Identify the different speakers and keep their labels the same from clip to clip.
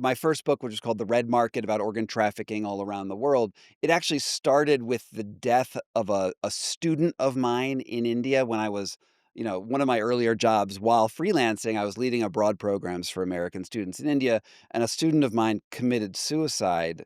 Speaker 1: my first book, which is called The Red Market, about organ trafficking all around the world, it actually started with the death of a student of mine in India when I was, one of my earlier jobs while freelancing. I was leading abroad programs for American students in India, and a student of mine committed suicide.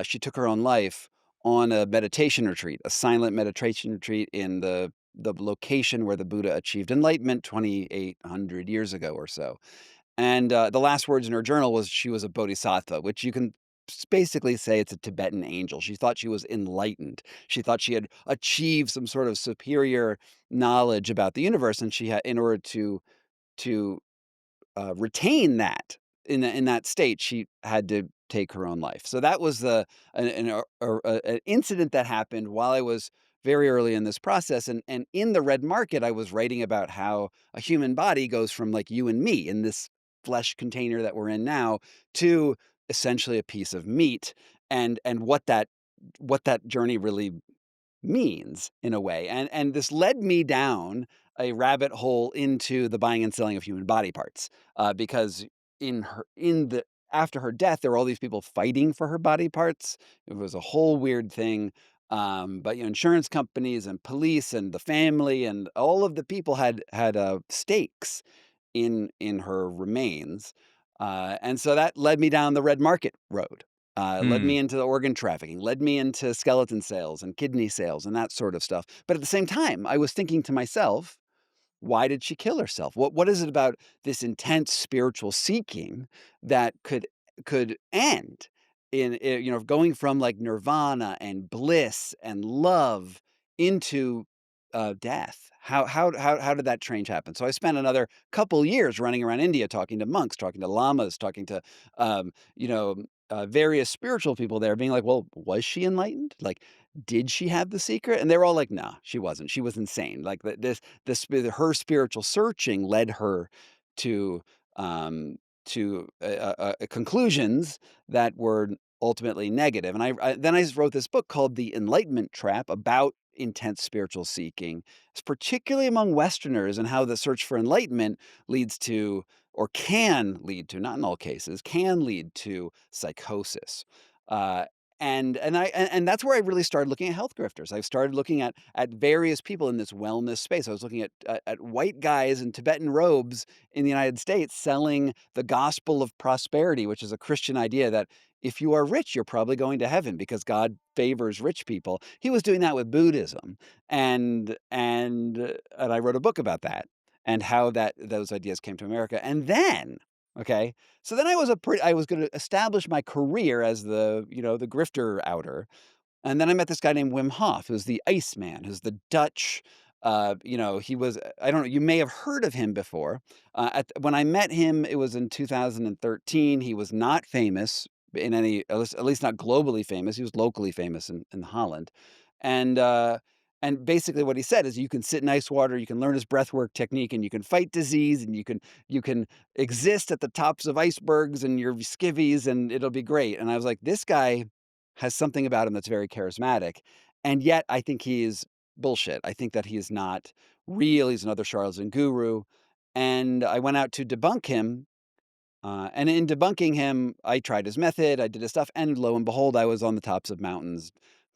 Speaker 1: She took her own life on a meditation retreat, a silent meditation retreat in the location where the Buddha achieved enlightenment 2,800 years ago or so. And the last words in her journal was she was a bodhisattva, which you can basically say it's a Tibetan angel. She thought she was enlightened. She thought she had achieved some sort of superior knowledge about the universe, and she had, in order to retain that in that state, she had to take her own life. So that was an incident that happened while I was very early in this process. And in the red market, I was writing about how a human body goes from like you and me in this flesh container that we're in now to essentially a piece of meat, and what that journey really means in a way. And this led me down a rabbit hole into the buying and selling of human body parts, because in the after her death, there were all these people fighting for her body parts. It was a whole weird thing. But insurance companies and police and the family and all of the people had stakes in her remains, and so that led me down the red market road, led
Speaker 2: Mm.
Speaker 1: me into the organ trafficking, led me into skeleton sales and kidney sales and that sort of stuff. But at the same time, I was thinking to myself, why did she kill herself? What is it about this intense spiritual seeking that could end in going from like nirvana and bliss and love into death? How did that change happen? So I spent another couple years running around India, talking to monks, talking to lamas, talking to um, you know various spiritual people there, being like, well, was she enlightened? Like, did she have the secret? And they were all like, no, she wasn't. She was insane. Like her spiritual searching led her to um, conclusions that were ultimately negative. And then I wrote this book called The Enlightenment Trap about intense spiritual seeking, particularly among Westerners, and how the search for enlightenment leads to, or can lead to, not in all cases, can lead to psychosis. Uh, and that's where I really started looking at health grifters. I started looking at various people in this wellness space. I was looking at white guys in Tibetan robes in the United States selling the gospel of prosperity, which is a Christian idea that if you are rich, you're probably going to heaven because God favors rich people. He was doing that with Buddhism, and I wrote a book about that and how those ideas came to America. And then, okay, so then I was going to establish my career as the grifter outer, and then I met this guy named Wim Hof, who's the Iceman, who's the Dutch. He was. I don't know. You may have heard of him before. When I met him, it was in 2013. He was not famous in any, at least not globally famous. He was locally famous in Holland, and uh, and basically what he said is you can sit in ice water, you can learn his breathwork technique, and you can fight disease, and you can exist at the tops of icebergs and your skivvies, and it'll be great. And I was like, this guy has something about him that's very charismatic, and yet I think he is bullshit. I think that he is not real. He's another charlatan guru, and I went out to debunk him. And in debunking him, I tried his method, I did his stuff, and lo and behold, I was on the tops of mountains.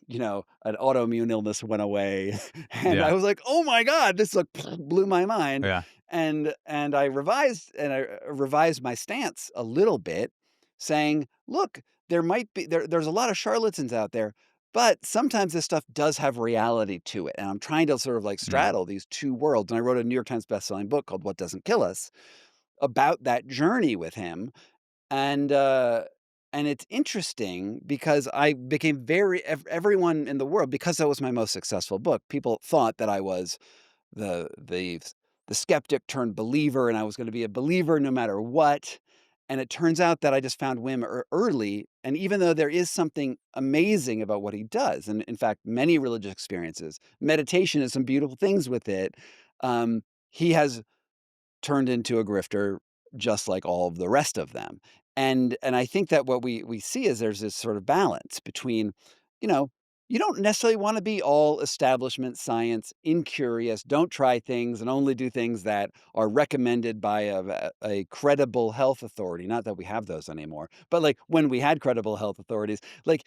Speaker 1: An autoimmune illness went away, and I
Speaker 2: Yeah.
Speaker 1: was like, "Oh my god!" This like blew my mind,
Speaker 2: Yeah.
Speaker 1: and I revised my stance a little bit, saying, "Look, there's a lot of charlatans out there, but sometimes this stuff does have reality to it." And I'm trying to sort of like
Speaker 2: Mm.
Speaker 1: straddle these two worlds. And I wrote a New York Times bestselling book called "What Doesn't Kill Us" about that journey with him, and it's interesting because I became everyone in the world, because that was my most successful book, people thought that I was the the the skeptic turned believer, and I was gonna be a believer no matter what. And it turns out that I just found Wim early, and even though there is something amazing about what he does, and in fact, many religious experiences, meditation has some beautiful things with it, he has turned into a grifter just like all of the rest of them. And I think that what we see is there's this sort of balance between, you know, you don't necessarily wanna be all establishment science, incurious, don't try things and only do things that are recommended by a credible health authority, not that we have those anymore, but, like, when we had credible health authorities, like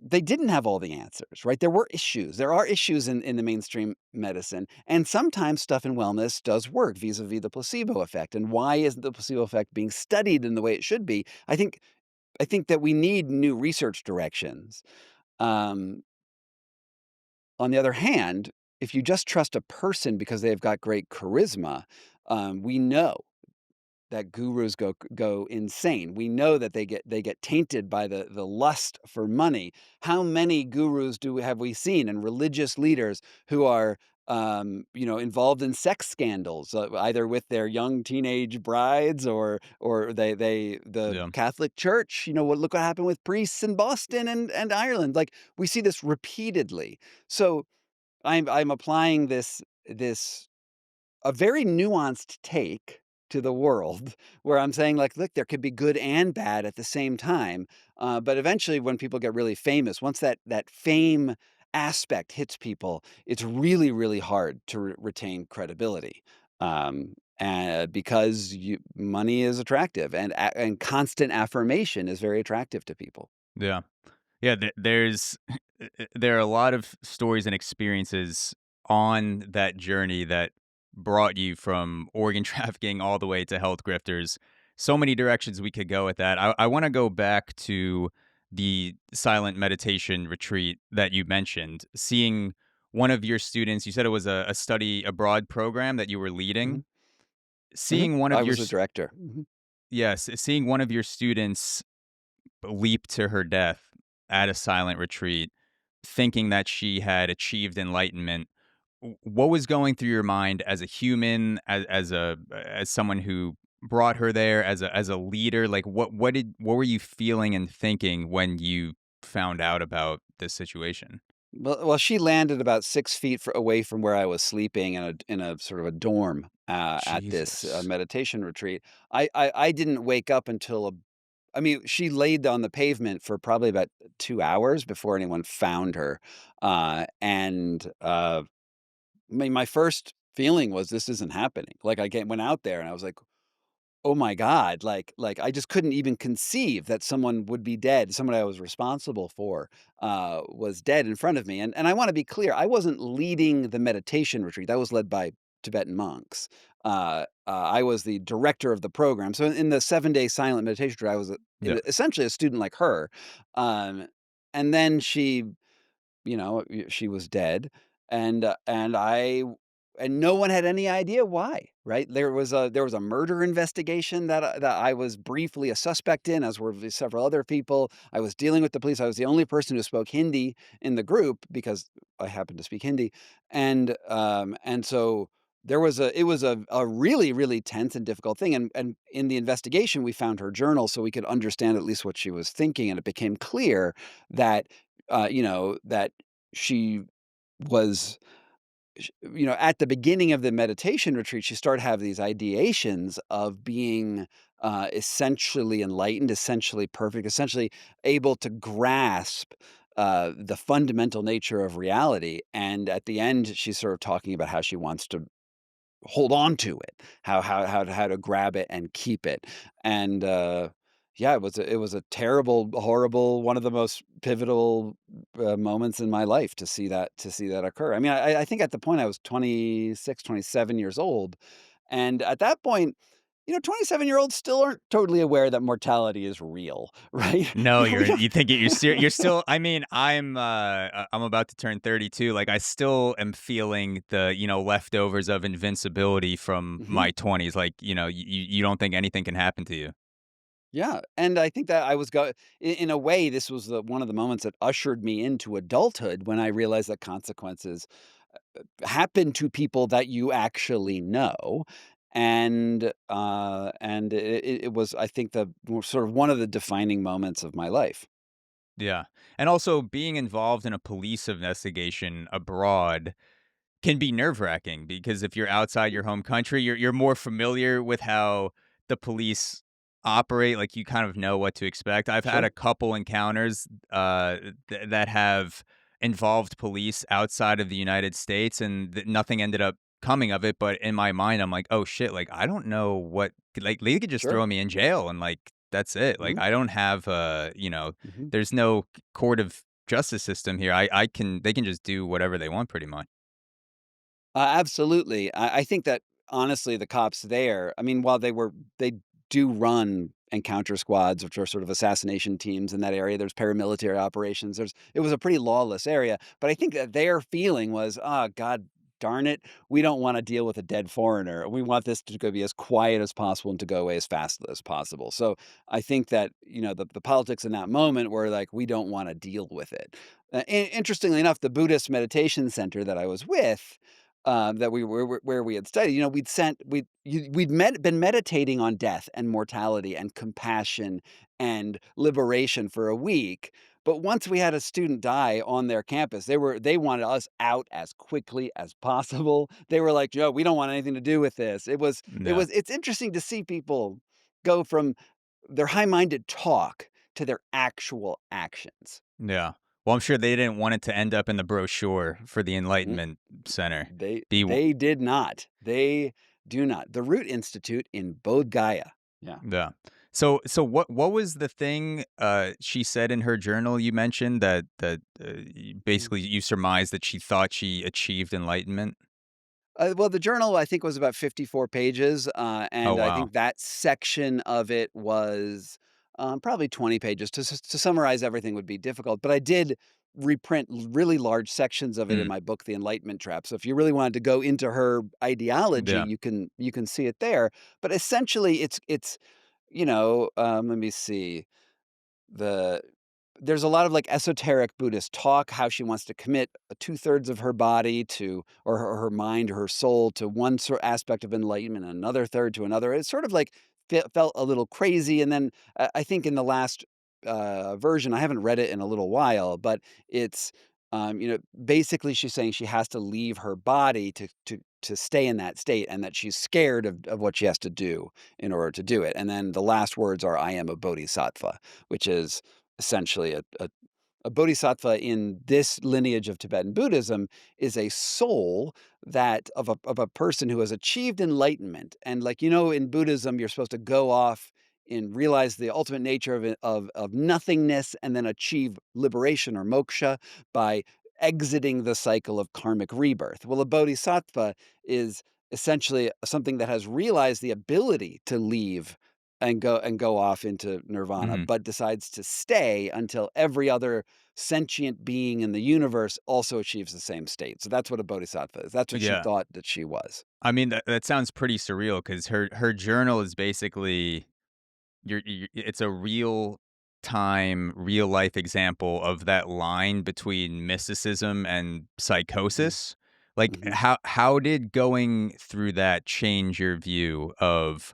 Speaker 1: they didn't have all the answers, right? There were issues. There are issues in the mainstream medicine, and sometimes stuff in wellness does work vis-a-vis the placebo effect, and why isn't the placebo effect being studied in the way it should be? I think that we need new research directions. Um, on the other hand, if you just trust a person because they've got great charisma, we know that gurus go insane. We know that they get tainted by the lust for money. How many gurus do have we seen and religious leaders who are involved in sex scandals, either with their young teenage brides or the
Speaker 2: Yeah.
Speaker 1: Catholic Church. Look what happened with priests in Boston and Ireland. Like we see this repeatedly. So I'm applying this a very nuanced take to the world where I'm saying like, look, there could be good and bad at the same time. But eventually, when people get really famous, once that fame aspect hits people, it's really, really hard to retain credibility. And because money is attractive and constant affirmation is very attractive to people.
Speaker 2: Yeah. Yeah, there are a lot of stories and experiences on that journey that brought you from organ trafficking all the way to health grifters. So many directions we could go with that. I wanna go back to the silent meditation retreat that you mentioned. Seeing one of your students, you said it was a study abroad program that you were
Speaker 1: Hmm.
Speaker 2: leading.
Speaker 1: Hmm.
Speaker 2: Seeing one of
Speaker 1: I
Speaker 2: your
Speaker 1: was a
Speaker 2: s
Speaker 1: director. Hmm.
Speaker 2: Yes, seeing one of your students leap to her death at a silent retreat, thinking that she had achieved enlightenment. What was going through your mind as a human, as someone who brought her there, as a leader? Like, what were you feeling and thinking when you found out about this situation?
Speaker 1: Well, she landed about 6 feet away from where I was sleeping in a sort of a dorm, at this,
Speaker 2: Jesus.
Speaker 1: meditation retreat. I didn't wake up until I mean, she laid on the pavement for probably about 2 hours before anyone found her, I mean, my first feeling was, "This isn't happening." Like, went out there and I was like, oh my god, I just couldn't even conceive that someone would be dead, someone I was responsible for, was dead in front of me, and I wanna be clear, I wasn't leading the meditation retreat, that was led by Tibetan monks. I was the director of the program, so in the seven-day silent meditation retreat, I was
Speaker 2: Yeah.
Speaker 1: essentially a student like her, and then she was dead, and no one had any idea why, right? There was a murder investigation that I was briefly a suspect in, as were several other people. I was dealing with the police. I was the only person who spoke Hindi in the group because I happen to speak Hindi, and so it was a really, really tense and difficult thing, and in the investigation, we found her journal so we could understand at least what she was thinking, and it became clear that, that she was at the beginning of the meditation retreat, she started to have these ideations of being, essentially enlightened, essentially perfect, essentially able to grasp, the fundamental nature of reality, and at the end, she's sort of talking about how she wants to hold on to it, how to grab it and keep it, and, yeah, it was a terrible, horrible, one of the most pivotal, moments in my life to see that occur. I mean, I think at the point I was 26, 27 years old, and at that point, 27-year-olds still aren't totally aware that mortality is real, right?
Speaker 2: No,
Speaker 1: We don't.
Speaker 2: you think it you're still. I mean, I'm about to turn 32, like, I still am feeling the, leftovers of invincibility from
Speaker 1: Mhm.
Speaker 2: my 20s, like, you don't think anything can happen to you.
Speaker 1: Yeah, and I think that I was in a way, this was one of the moments that ushered me into adulthood when I realized that consequences happen to people that you actually know, and it was, I think, sort of one of the defining moments of my life.
Speaker 2: Yeah, and also being involved in a police investigation abroad can be nerve-wracking because if you're outside your home country, you're more familiar with how the police operate, like, you kind of know what to expect. I've had
Speaker 1: Sure.
Speaker 2: a couple encounters, that have involved police outside of the United States, and nothing ended up coming of it. But in my mind, I'm like, oh shit, like I don't know what, like they could just
Speaker 1: Sure.
Speaker 2: throw me in jail and like that's it. Like
Speaker 1: Mhm,
Speaker 2: I don't have
Speaker 1: mhm.
Speaker 2: there's no court of justice system here. I can they can just do whatever they want pretty much.
Speaker 1: Absolutely. I think that honestly, the cops there, I mean, while they do run encounter squads, which are sort of assassination teams in that area. There's paramilitary operations. It was a pretty lawless area, but I think that their feeling was, "Ah, god darn it, we don't want to deal with a dead foreigner. We want this to go be as quiet as possible and to go away as fast as possible." So I think that the politics in that moment were like, we don't want to deal with it. Interestingly enough, the Buddhist meditation center that I was with, that we were where we had studied, been meditating on death and mortality and compassion and liberation for a week. But once we had a student die on their campus, they wanted us out as quickly as possible. They were like, "Joe, we don't want anything to do with this."
Speaker 2: Yeah.
Speaker 1: It's interesting to see people go from their high-minded talk to their actual actions.
Speaker 2: Yeah. Well, I'm sure they didn't want it to end up in the brochure for the
Speaker 1: Mm,
Speaker 2: Enlightenment Center.
Speaker 1: they
Speaker 2: The
Speaker 1: they did not. They do not. The Root Institute in Bodh Gaya. Yeah.
Speaker 2: Yeah. So what was the thing she said in her journal you mentioned
Speaker 1: Mm.
Speaker 2: basically you surmised that she thought she achieved enlightenment?
Speaker 1: Well, the journal, I think, was about 54 pages,
Speaker 2: Oh
Speaker 1: and I
Speaker 2: wow.
Speaker 1: think that section of it was, probably 20 pages. To summarize everything would be difficult, but I did reprint really large sections of it in
Speaker 2: Mm,
Speaker 1: my book, The Enlightenment Trap. So if you really wanted to go into her ideology,
Speaker 2: yeah.
Speaker 1: you can see it there. But essentially, it's let me see. The There's a lot of, like, esoteric Buddhist talk, how she wants to commit 2/3 of her body to or her mind or her soul to one aspect of enlightenment, and another third to another. It's sort of like felt a little crazy, and then, I think in the last, version, I haven't read it in a little while, but it's, basically she's saying she has to leave her body to stay in that state, and that she's scared of what she has to do in order to do it, and then the last words are, "I am a bodhisattva," which is essentially a bodhisattva in this lineage of Tibetan Buddhism is a soul that of a person who has achieved enlightenment. And like in Buddhism, you're supposed to go off and realize the ultimate nature of nothingness and then achieve liberation or moksha by exiting the cycle of karmic rebirth. Well, a bodhisattva is essentially something that has realized the ability to leave and go off into nirvana,
Speaker 2: Mhm.
Speaker 1: but decides to stay until every other sentient being in the universe also achieves the same state. So that's what a bodhisattva is. That's what she
Speaker 2: Yeah.
Speaker 1: thought that she was.
Speaker 2: I mean that sounds pretty surreal because her journal is basically it's a real time, real life example of that line between mysticism and
Speaker 1: Mhm,
Speaker 2: psychosis. Like
Speaker 1: mhm,
Speaker 2: how did going through that change your view of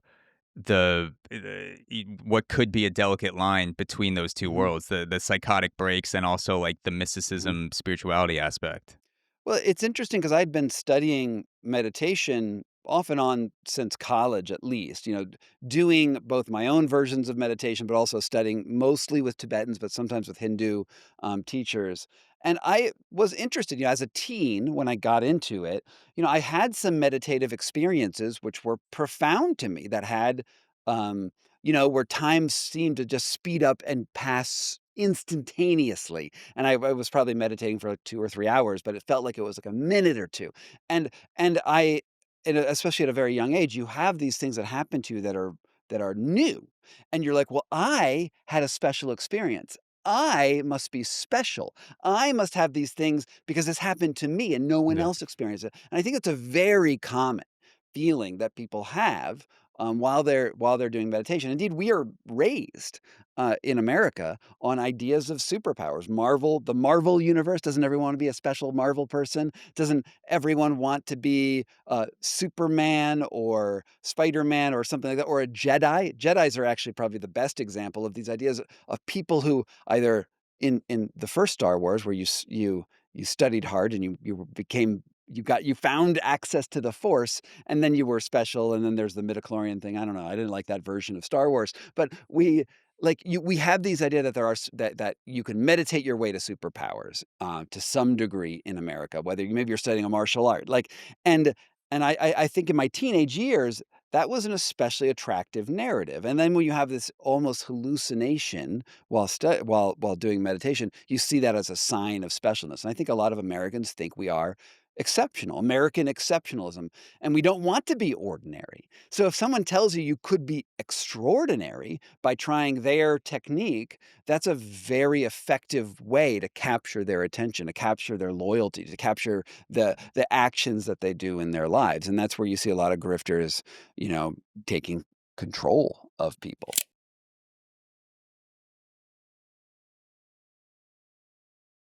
Speaker 2: what could be a delicate line between those two
Speaker 1: mhm,
Speaker 2: worlds, the psychotic breaks and also like the
Speaker 1: mhm.
Speaker 2: mysticism spirituality aspect?
Speaker 1: Well, it's interesting because 'cause I'd been studying meditation off and on since college at least, doing both my own versions of meditation, but also studying mostly with Tibetans, but sometimes with Hindu, teachers. And I was interested, as a teen when I got into it, I had some meditative experiences which were profound to me that had, where time seemed to just speed up and pass instantaneously. And I was probably meditating for like 2 or 3 hours, but it felt like it was like a minute or 2. And and I especially at a very young age, you have these things that happen to you that are new. And you're like, "Well, I had a special experience. I must be special. I must have these things because this happened to me and no one
Speaker 2: Yeah.
Speaker 1: else experienced it." And I think it's a very common feeling that people have, while they're doing meditation. Indeed, we are raised, in America on ideas of superpowers. The Marvel universe, doesn't everyone want to be a special Marvel person? Doesn't everyone want to be Superman or Spider-Man or something like that, or a Jedi? Jedis are actually probably the best example of these ideas of people who either in the first Star Wars, where you studied hard and you found access to the Force, and then you were special, and then there's the midichlorian thing. I don't know. I didn't like that version of Star Wars, but like, we have these idea that there are that you can meditate your way to superpowers, to some degree in America, whether maybe you're studying a martial art, like, and I think in my teenage years, that was an especially attractive narrative, and then when you have this almost hallucination while doing meditation, you see that as a sign of specialness, and I think a lot of Americans think we are exceptional, American exceptionalism, and we don't want to be ordinary. So if someone tells you you could be extraordinary by trying their technique, that's a very effective way to capture their attention, to capture their loyalty, to capture the actions that they do in their lives. And that's where you see a lot of grifters, you know, taking control of people.